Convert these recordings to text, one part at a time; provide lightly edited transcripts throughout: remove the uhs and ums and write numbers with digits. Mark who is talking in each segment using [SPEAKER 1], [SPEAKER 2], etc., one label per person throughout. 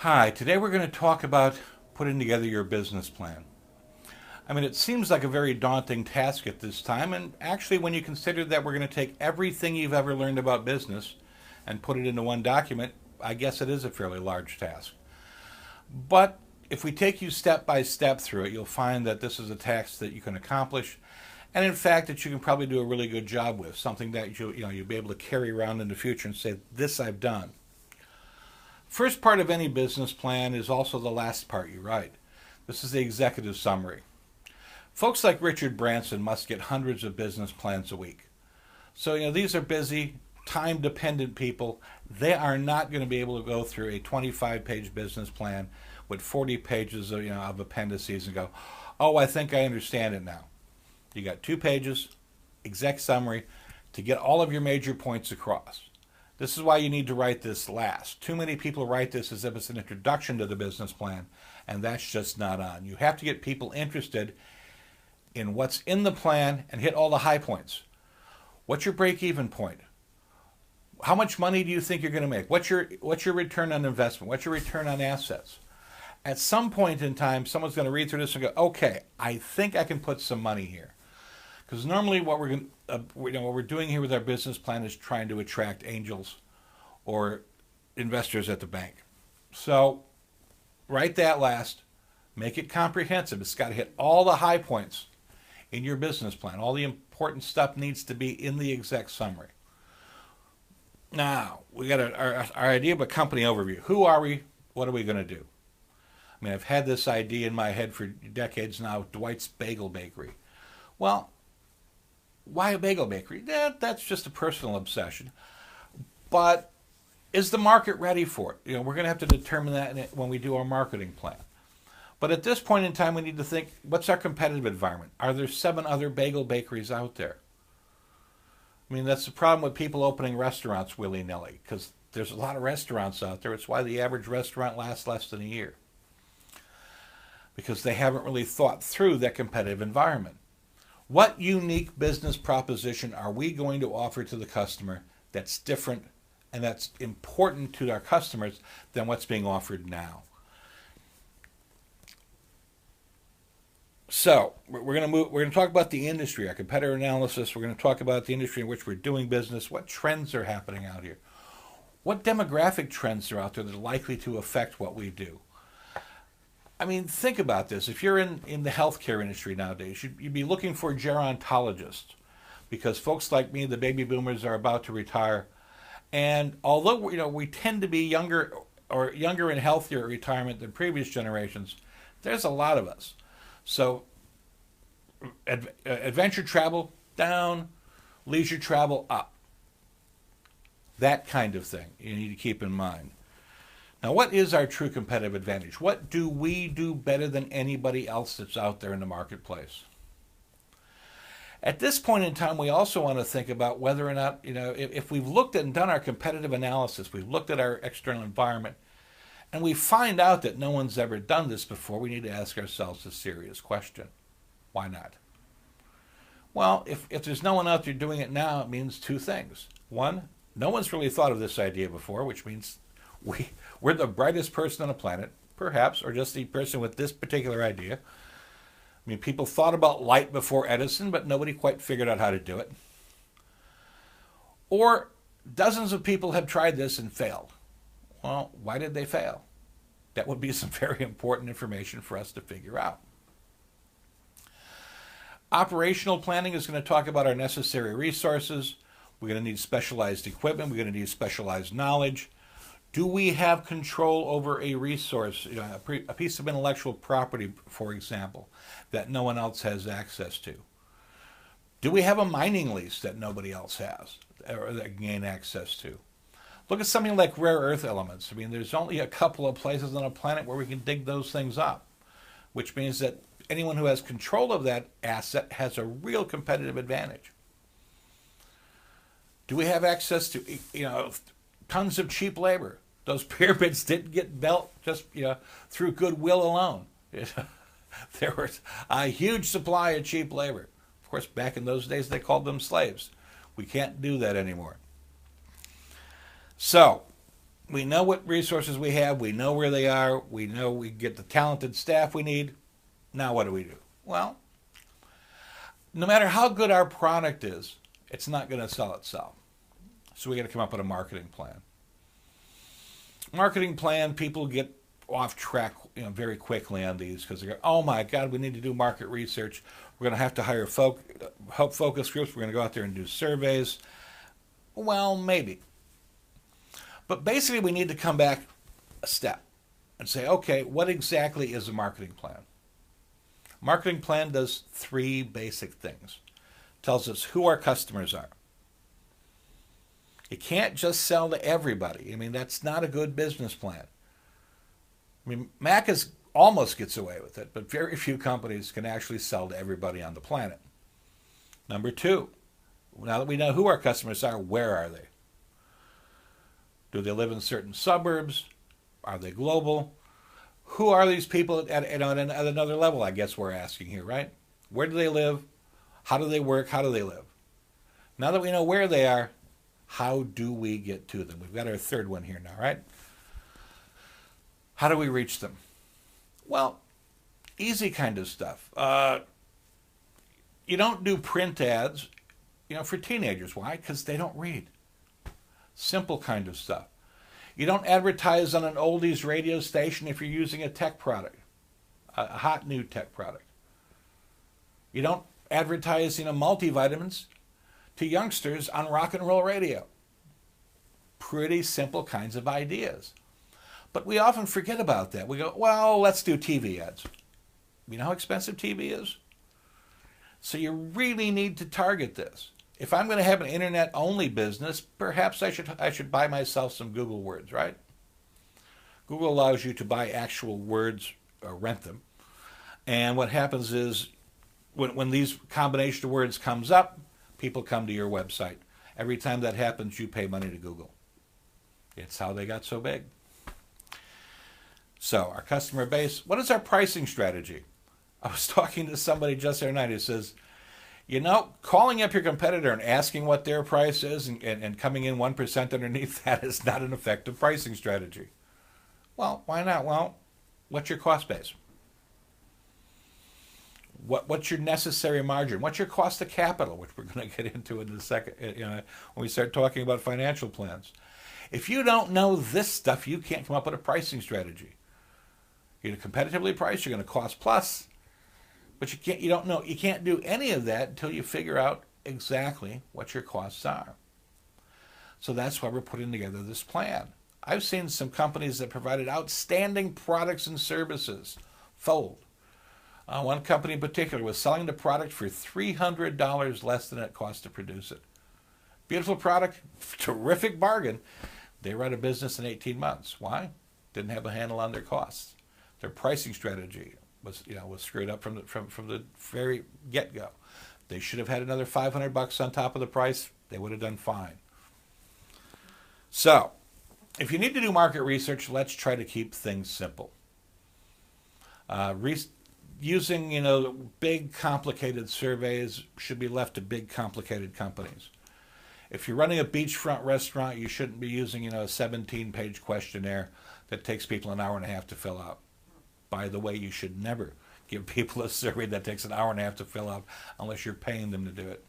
[SPEAKER 1] Hi, today we're going to talk about putting together your business plan. I mean, it seems like a very daunting task at this time, and actually, when you consider that we're going to take everything you've ever learned about business and put it into one document, I guess it is a fairly large task. But if we take you step by step through it, you'll find that this is a task that you can accomplish, and in fact, that you can probably do a really good job with, something that you'll be able to carry around in the future and say, "This I've done." First part of any business plan is also the last part you write. This is the executive summary. Folks like Richard Branson must get hundreds of business plans a week. So, these are busy, time dependent people. They are not going to be able to go through a 25-page business plan with 40 pages of appendices and go, "Oh, I think I understand it now." You got 2 pages, exec summary, to get all of your major points across. This is why you need to write this last. Too many people write this as if it's an introduction to the business plan, and that's just not on. You have to get people interested in what's in the plan and hit all the high points. What's your break-even point? How much money do you think you're going to make? What's your return on investment? What's your return on assets? At some point in time, someone's going to read through this and go, "Okay, I think I can put some money here." Because normally what we're doing here with our business plan is trying to attract angels or investors at the bank. So write that last, make it comprehensive. It's got to hit all the high points in your business plan. All the important stuff needs to be in the exec summary. Now, we got our idea of a company overview. Who are we? What are we going to do? I mean, I've had this idea in my head for decades now, Dwight's Bagel Bakery. Well, why a bagel bakery? That's just a personal obsession. But is the market ready for it? We're going to have to determine that when we do our marketing plan. But at this point in time, we need to think, what's our competitive environment? Are there 7 other bagel bakeries out there? I mean, that's the problem with people opening restaurants willy-nilly, because there's a lot of restaurants out there. It's why the average restaurant lasts less than a year, because they haven't really thought through that competitive environment. What unique business proposition are we going to offer to the customer that's different and that's important to our customers than what's being offered now? So we're going to talk about the industry, our competitor analysis. We're going to talk about the industry in which we're doing business, what trends are happening out here, what demographic trends are out there that are likely to affect what we do. I mean, think about this. If you're in the healthcare industry nowadays, you'd be looking for gerontologists, because folks like me, the baby boomers, are about to retire. And although we tend to be younger and healthier at retirement than previous generations, there's a lot of us. So adventure travel down, leisure travel up. That kind of thing you need to keep in mind. Now, what is our true competitive advantage? What do we do better than anybody else that's out there in the marketplace? At this point in time, we also want to think about whether or not, if we've looked at and done our competitive analysis, we've looked at our external environment, and we find out that no one's ever done this before, we need to ask ourselves a serious question. Why not? Well, if there's no one out there doing it now, it means 2 things. One, no one's really thought of this idea before, which means we're the brightest person on the planet, perhaps, or just the person with this particular idea. I mean, people thought about light before Edison, but nobody quite figured out how to do it. Or dozens of people have tried this and failed. Well, why did they fail? That would be some very important information for us to figure out. Operational planning is going to talk about our necessary resources. We're going to need specialized equipment. We're going to need specialized knowledge. Do we have control over a resource, a piece of intellectual property, for example, that no one else has access to? Do we have a mining lease that nobody else has or that can gain access to? Look at something like rare earth elements. I mean, there's only a couple of places on the planet where we can dig those things up, which means that anyone who has control of that asset has a real competitive advantage. Do we have access to, tons of cheap labor? Those pyramids didn't get built just through goodwill alone. There was a huge supply of cheap labor. Of course, back in those days, they called them slaves. We can't do that anymore. So, We know what resources we have. We know where they are. We know we get the talented staff we need. Now what do we do? Well, no matter how good our product is, it's not going to sell itself. So we got to come up with a marketing plan. Marketing plan, people get off track, very quickly on these because they go, oh my God, we need to do market research. We're going to have to hire focus groups. We're going to go out there and do surveys. Well, maybe. But basically, we need to come back a step and say, okay, what exactly is a marketing plan? Marketing plan does three basic things. Tells us who our customers are. You can't just sell to everybody. I mean, that's not a good business plan. I mean, Mac almost gets away with it, but very few companies can actually sell to everybody on the planet. Number two, now that we know who our customers are, where are they? Do they live in certain suburbs? Are they global? Who are these people at another level, I guess we're asking here, right? Where do they live? How do they work? How do they live? Now that we know where they are, how do we get to them? We've got our third one here now, right? How do we reach them? Well, easy kind of stuff. You don't do print ads, for teenagers. Why? Because they don't read. Simple kind of stuff. You don't advertise on an oldies radio station if you're using a tech product, a hot new tech product. You don't advertise, multivitamins to youngsters on rock and roll radio. Pretty simple kinds of ideas. But we often forget about that. We go, well, let's do TV ads. You know how expensive TV is? So you really need to target this. If I'm going to have an internet-only business, perhaps I should buy myself some Google Words, right? Google allows you to buy actual words or rent them. And what happens is when these combination of words comes up, people come to your website. Every time that happens, you pay money to Google. It's how they got so big. So our customer base, what is our pricing strategy? I was talking to somebody just the other night who says, calling up your competitor and asking what their price is and coming in 1% underneath that is not an effective pricing strategy. Well, why not? Well, what's your cost base? What's your necessary margin? What's your cost of capital, which we're going to get into in a second, when we start talking about financial plans. If you don't know this stuff, you can't come up with a pricing strategy. You're going to competitively price, you're going to cost plus, but you can't do any of that until you figure out exactly what your costs are. So that's why we're putting together this plan. I've seen some companies that provided outstanding products and services fold. One company in particular was selling the product for $300 less than it cost to produce it. Beautiful product, terrific bargain. They were out of business in 18 months. Why? Didn't have a handle on their costs. Their pricing strategy was screwed up from the very get-go. They should have had another $500 on top of the price. They would have done fine. So, if you need to do market research, let's try to keep things simple. Using big, complicated surveys should be left to big, complicated companies. If you're running a beachfront restaurant, you shouldn't be using a 17-page questionnaire that takes people an hour and a half to fill out. By the way, you should never give people a survey that takes an hour and a half to fill out unless you're paying them to do it.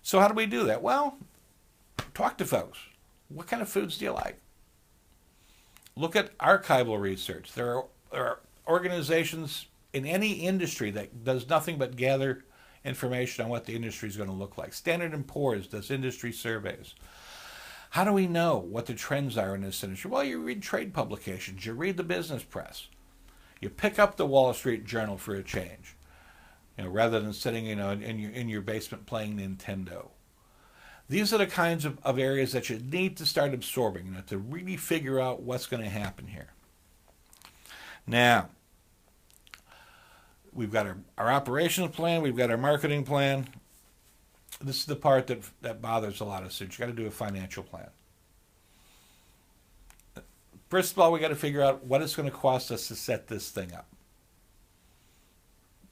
[SPEAKER 1] So how do we do that? Well, talk to folks. What kind of foods do you like? Look at archival research. There are organizations in any industry that does nothing but gather information on what the industry is going to look like. Standard & Poor's does industry surveys. How do we know what the trends are in this industry? Well, you read trade publications. You read the business press. You pick up the Wall Street Journal for a change, rather than sitting, in your basement playing Nintendo. These are the kinds of areas that you need to start absorbing, to really figure out what's going to happen here. Now, we've got our operations plan. We've got our marketing plan. This is the part that bothers a lot of us. You've got to do a financial plan. First of all, we got to figure out what it's going to cost us to set this thing up.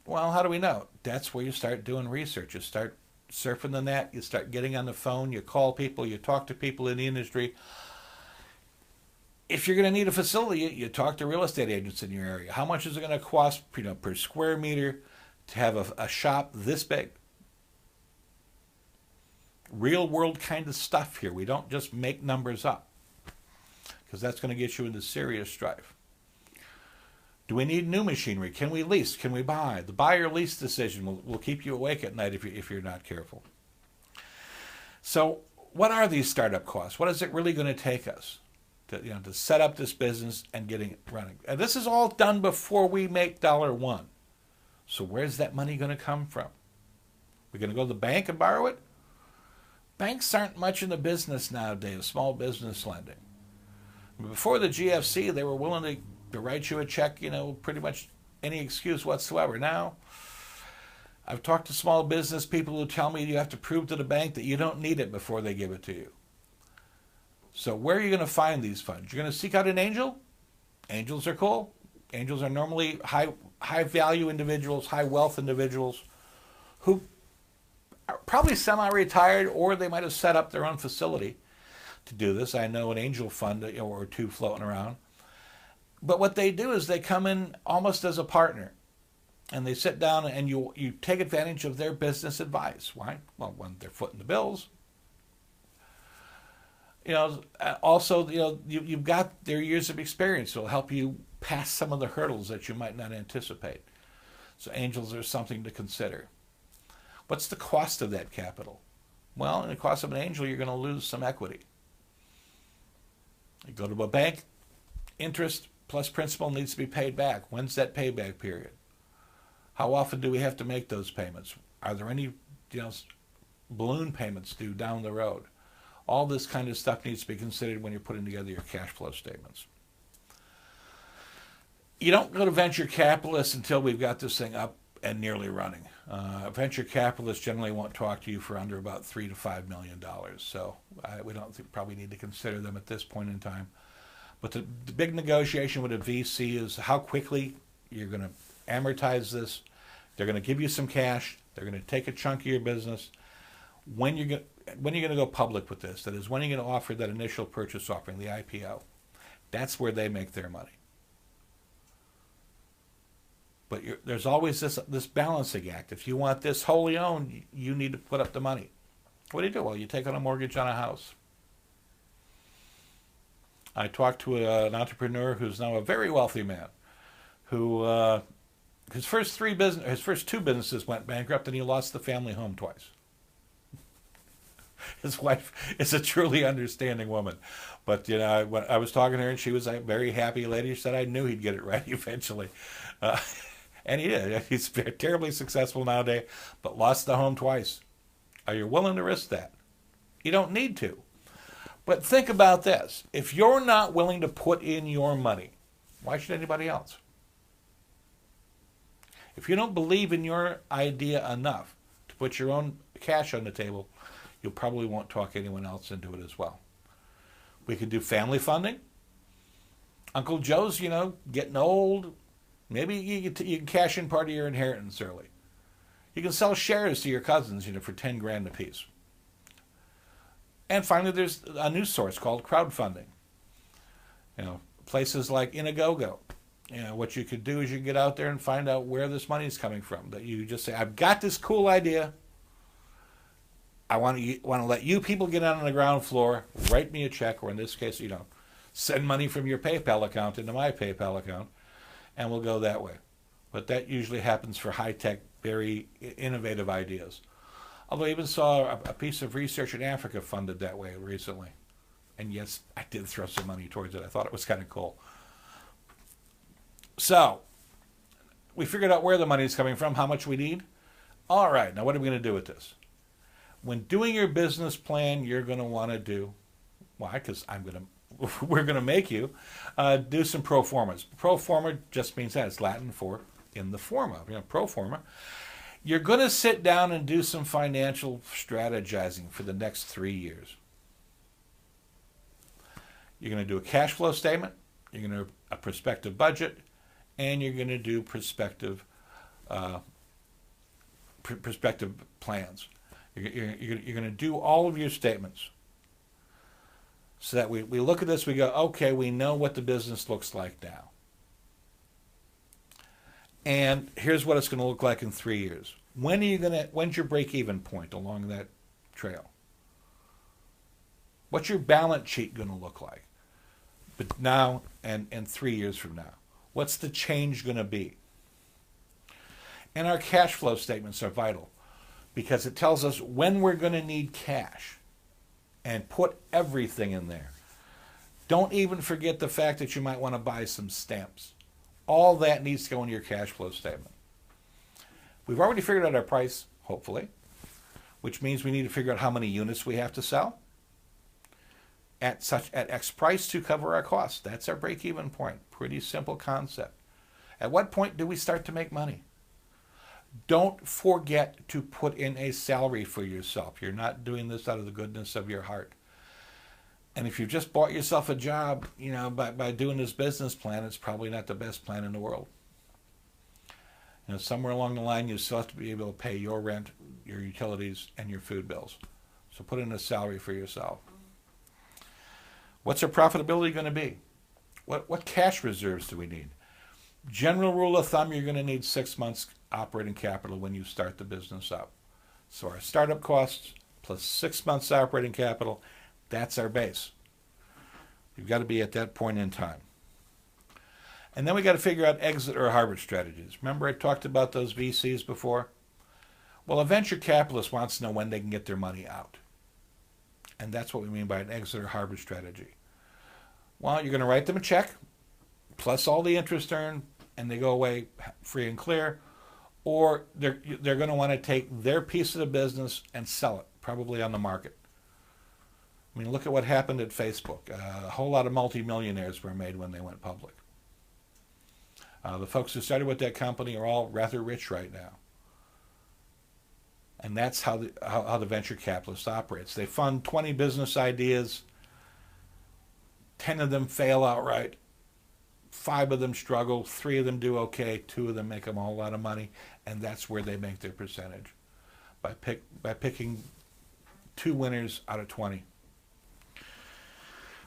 [SPEAKER 1] Well, how do we know? That's where you start doing research. You start surfing the net. You start getting on the phone. You call people. You talk to people in the industry. If you're going to need a facility, you talk to real estate agents in your area. How much is it going to cost, per square meter to have a shop this big? Real world kind of stuff here. We don't just make numbers up, because that's going to get you into serious strife. Do we need new machinery? Can we lease? Can we buy? The buy or lease decision will keep you awake at night if you're not careful. So what are these startup costs? What is it really going to take us to set up this business and getting it running? And this is all done before we make $1. So where's that money going to come from? We're going to go to the bank and borrow it? Banks aren't much in the business nowadays, small business lending. Before the GFC, they were willing to write you a check, pretty much any excuse whatsoever. Now, I've talked to small business people who tell me you have to prove to the bank that you don't need it before they give it to you. So where are you going to find these funds? You're going to seek out an angel? Angels are cool. Angels are normally high value individuals, high wealth individuals who are probably semi-retired, or they might have set up their own facility to do this. I know an angel fund or two floating around. But what they do is they come in almost as a partner, and they sit down and you take advantage of their business advice. Why? Well, when they're footing the bills. Also, you've got their years of experience. It'll help you pass some of the hurdles that you might not anticipate. So angels are something to consider. What's the cost of that capital? Well, in the cost of an angel, you're going to lose some equity. You go to a bank, interest plus principal needs to be paid back. When's that payback period? How often do we have to make those payments? Are there any balloon payments due down the road? All this kind of stuff needs to be considered when you're putting together your cash flow statements. You don't go to venture capitalists until we've got this thing up and nearly running. Venture capitalists generally won't talk to you for under about $3 to $5 million. So we don't probably need to consider them at this point in time. But the big negotiation with a VC is how quickly you're going to amortize this. They're going to give you some cash. They're going to take a chunk of your business. When you're going to go public with this, that is, when you're going to offer that initial purchase offering, the IPO, that's where they make their money. But there's always this balancing act. If you want this wholly owned, you need to put up the money. What do? Well, you take on a mortgage on a house. I talked to an entrepreneur who's now a very wealthy man, who his first two businesses went bankrupt, and he lost the family home twice. His wife is a truly understanding woman, but when I was talking to her, and she was a very happy lady. She said, "I knew he'd get it right eventually." And he did. He's terribly successful nowadays, but lost the home twice. Are you willing to risk that? You don't need to. But think about this. If you're not willing to put in your money, why should anybody else? If you don't believe in your idea enough to put your own cash on the table, you probably won't talk anyone else into it as well. We could do family funding. Uncle Joe's, getting old. Maybe you can cash in part of your inheritance early. You can sell shares to your cousins, for $10,000 a piece. And finally, there's a new source called crowdfunding. Places like Indiegogo. What you could do is you get out there and find out where this money is coming from. That you just say, "I've got this cool idea. I want to let you people get out on the ground floor, write me a check, or in this case, send money from your PayPal account into my PayPal account, and we'll go that way." But that usually happens for high-tech, very innovative ideas. Although I even saw a piece of research in Africa funded that way recently. And yes, I did throw some money towards it. I thought it was kind of cool. So, we figured out where the money is coming from, how much we need. All right, now what are we going to do with this? When doing your business plan, you're going to want to do, why? Because we're going to make you do some pro formas. Pro forma just means that. It's Latin for in the form of, pro forma. You're going to sit down and do some financial strategizing for the next 3 years. You're going to do a cash flow statement, you're going to do a prospective budget, and you're going to do prospective plans. You're going to do all of your statements. So that we look at this, we go, okay, we know what the business looks like now. And here's what it's going to look like in 3 years. When's your break-even point along that trail? What's your balance sheet going to look like? But now and 3 years from now. What's the change going to be? And our cash flow statements are vital because it tells us when we're going to need cash, and put everything in there. Don't even forget the fact that you might want to buy some stamps. All that needs to go in your cash flow statement. We've already figured out our price, hopefully, which means we need to figure out how many units we have to sell at X price to cover our costs. That's our break-even point. Pretty simple concept. At what point do we start to make money? Don't forget to put in a salary for yourself. You're not doing this out of the goodness of your heart. And if you've just bought yourself a job, by doing this business plan, it's probably not the best plan in the world. Somewhere along the line, you still have to be able to pay your rent, your utilities, and your food bills. So put in a salary for yourself. What's our profitability going to be? What cash reserves do we need? General rule of thumb, you're going to need 6 months operating capital when you start the business up. So our startup costs plus 6 months operating capital, that's our base. You've got to be at that point in time. And then we got to figure out exit or harvest strategies. Remember I talked about those VCs before? Well, a venture capitalist wants to know when they can get their money out. And that's what we mean by an exit or harvest strategy. Well, you're going to write them a check, plus all the interest earned, and they go away free and clear. Or they're going to want to take their piece of the business and sell it, probably on the market. I mean, look at what happened at Facebook. A whole lot of multimillionaires were made when they went public. The folks who started with that company are all rather rich right now. And that's how the venture capitalist operates. They fund 20 business ideas. 10 of them fail outright. 5 of them struggle. 3 of them do okay. 2 of them make them a whole lot of money. And that's where they make their percentage. By picking 2 winners out of 20.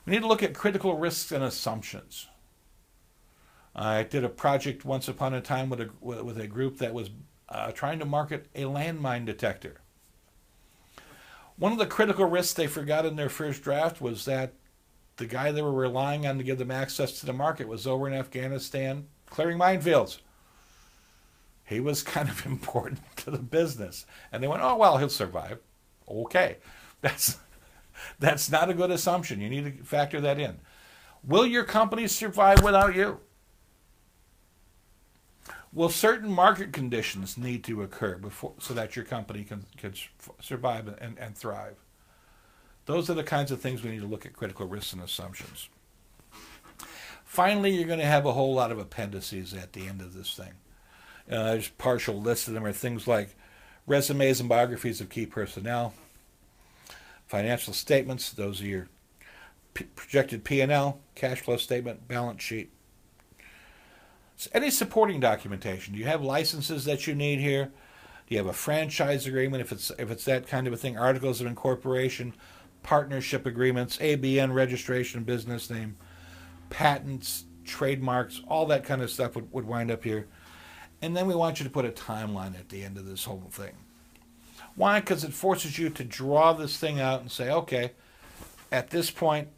[SPEAKER 1] We need to look at critical risks and assumptions. I did a project once upon a time with a group that was trying to market a landmine detector. One of the critical risks they forgot in their first draft was that the guy they were relying on to give them access to the market was over in Afghanistan clearing minefields. He was kind of important to the business. And they went, oh, well, he'll survive. Okay. That's not a good assumption. You need to factor that in. Will your company survive without you? Will certain market conditions need to occur so that your company can survive and thrive? Those are the kinds of things we need to look at critical risks and assumptions. Finally, you're going to have a whole lot of appendices at the end of this thing. There's partial lists of them are things like resumes and biographies of key personnel, financial statements, those are your projected P&L, cash flow statement, balance sheet. So any supporting documentation. Do you have licenses that you need here? Do you have a franchise agreement if it's that kind of a thing? Articles of incorporation, partnership agreements, ABN registration, business name, patents, trademarks, all that kind of stuff would wind up here. And then we want you to put a timeline at the end of this whole thing. Why? Because it forces you to draw this thing out and say, okay, at this point,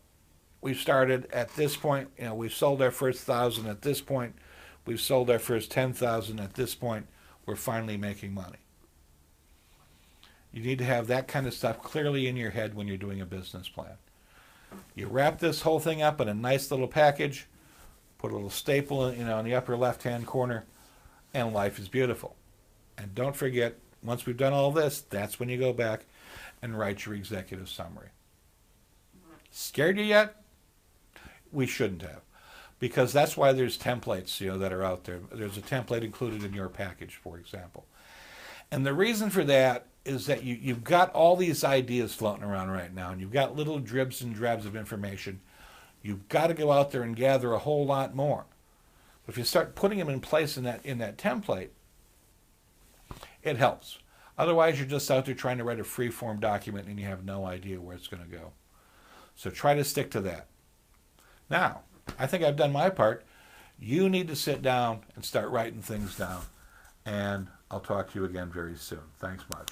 [SPEAKER 1] we've started. At this point, we've sold our first 1,000. At this point, we've sold our first 10,000. At this point, we're finally making money. You need to have that kind of stuff clearly in your head when you're doing a business plan. You wrap this whole thing up in a nice little package, put a little staple in the upper left-hand corner, and life is beautiful. And don't forget, once we've done all this, that's when you go back and write your executive summary. Scared you yet? We shouldn't have. Because that's why there's templates, that are out there. There's a template included in your package, for example. And the reason for that is that you've got all these ideas floating around right now, and you've got little dribs and drabs of information. You've got to go out there and gather a whole lot more. But if you start putting them in place in that template, it helps. Otherwise, you're just out there trying to write a free-form document, and you have no idea where it's going to go. So try to stick to that. Now, I think I've done my part. You need to sit down and start writing things down. And I'll talk to you again very soon. Thanks much.